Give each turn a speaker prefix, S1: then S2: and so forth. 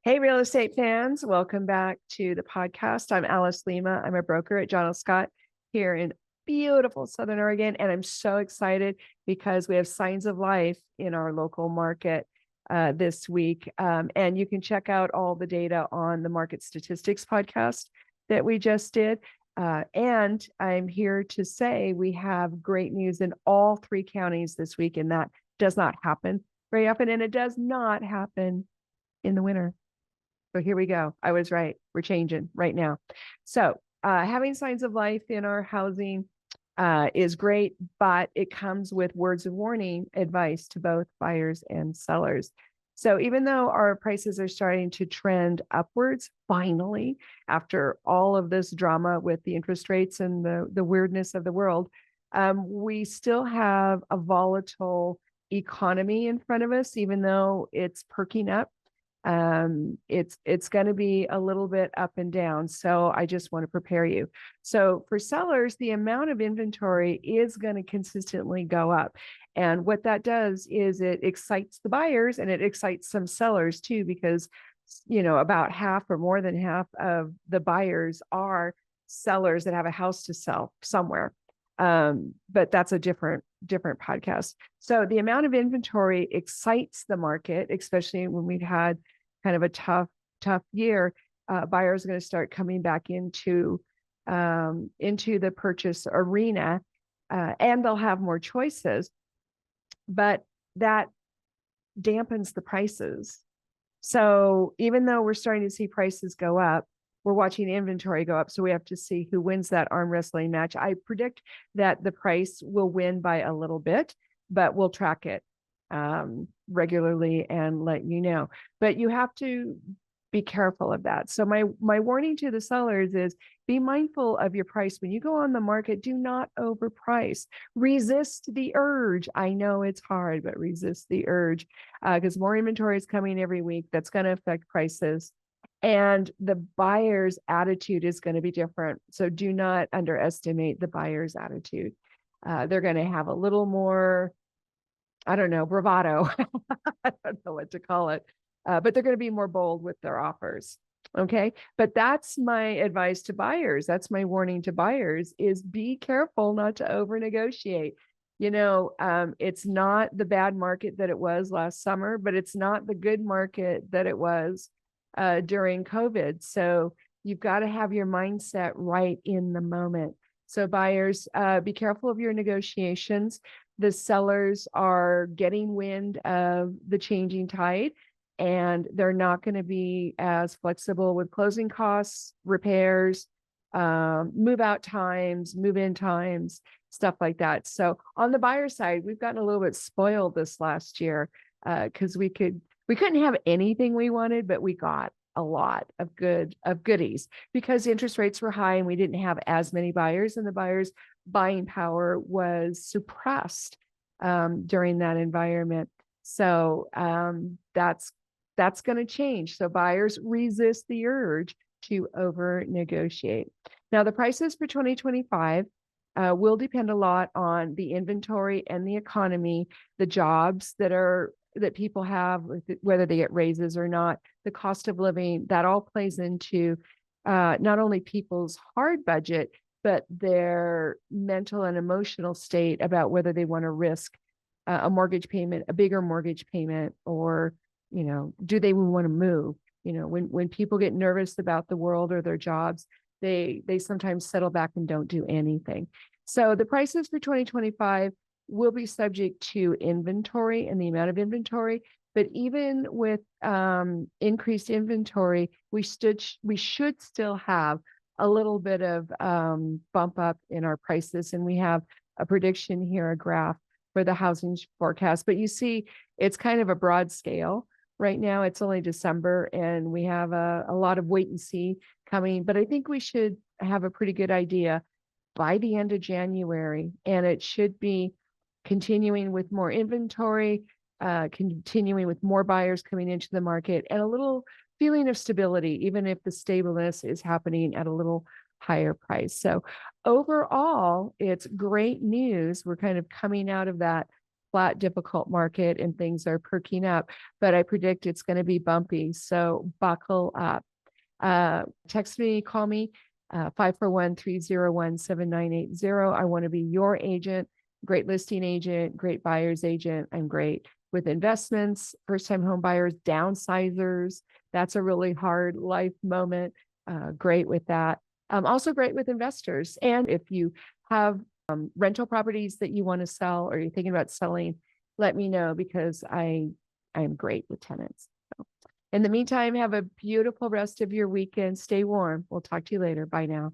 S1: Hey, real estate fans, welcome back to the podcast. I'm Alice Lema. I'm a broker at John L. Scott here in beautiful Southern Oregon. And I'm so excited because we have signs of life in our local market this week. And you can check out all the data on the Market Statistics podcast that we just did. And I'm here to say we have great news in all three counties this week. And that does not happen very often. And it does not happen in the winter. So here we go. I was right. We're changing right now. So having signs of life in our housing is great, but it comes with words of warning advice to both buyers and sellers. So even though our prices are starting to trend upwards, finally, after all of this drama with the interest rates and the weirdness of the world, we still have a volatile economy in front of us, even though it's perking up. It's going to be a little bit up and down. So I just want to prepare you. So for sellers, the amount of inventory is going to consistently go up. And what that does is it excites the buyers and it excites some sellers too, because, about half or more than half of the buyers are sellers that have a house to sell somewhere. But that's a different podcast. So the amount of inventory excites the market, especially when we've had kind of a tough year. Buyers are going to start coming back into the purchase arena, and they'll have more choices. But that dampens the prices. So even though we're starting to see prices go up, we're watching inventory go up. So we have to see who wins that arm wrestling match. I predict that the price will win by a little bit, but we'll track it regularly and let you know. But you have to be careful of that. So my warning to the sellers is be mindful of your price. When you go on the market, do not overprice. Resist the urge. I know it's hard, but resist the urge because more inventory is coming every week. That's going to affect prices. And the buyer's attitude is going to be different. So do not underestimate the buyer's attitude. They're going to have a little more, I don't know, bravado. I don't know what to call it. But they're going to be more bold with their offers. Okay. But that's my advice to buyers. That's my warning to buyers is be careful not to over negotiate. It's not the bad market that it was last summer, but it's not the good market that it was during COVID. So you've got to have your mindset right in the moment. So buyers, be careful of your negotiations. The sellers are getting wind of the changing tide, and they're not going to be as flexible with closing costs, repairs, move out times, move in times, stuff like that. So on the buyer side, we've gotten a little bit spoiled this last year because we couldn't have anything we wanted, but we got a lot of goodies because interest rates were high and we didn't have as many buyers, and the buyers' buying power was suppressed during that environment. So that's going to change. So buyers resist the urge to over negotiate. Now the prices for 2025 will depend a lot on the inventory and the economy, the jobs that people have, whether they get raises or not, the cost of living, that all plays into not only people's hard budget, but their mental and emotional state about whether they want to risk a mortgage payment, a bigger mortgage payment, or, do they want to move? When people get nervous about the world or their jobs, they sometimes settle back and don't do anything. So the prices for 2025 will be subject to inventory and the amount of inventory. But even with increased inventory, we should still have a little bit of bump up in our prices. And we have a prediction here, a graph for the housing forecast. But you see, it's kind of a broad scale. Right now, it's only December, and we have a lot of wait and see coming. But I think we should have a pretty good idea by the end of January, and it should be continuing with more inventory, continuing with more buyers coming into the market, and a little feeling of stability, even if the stableness is happening at a little higher price. So overall, it's great news. We're kind of coming out of that flat, difficult market and things are perking up, but I predict it's going to be bumpy. So buckle up. Text me, call me, 541-301-7980. I want to be your agent, great listing agent, great buyer's agent. I'm great with investments, first-time home buyers, downsizers. That's a really hard life moment. Great with that. Also great with investors. And if you have rental properties that you want to sell or you're thinking about selling, let me know because I'm great with tenants. So, in the meantime, have a beautiful rest of your weekend. Stay warm. We'll talk to you later. Bye now.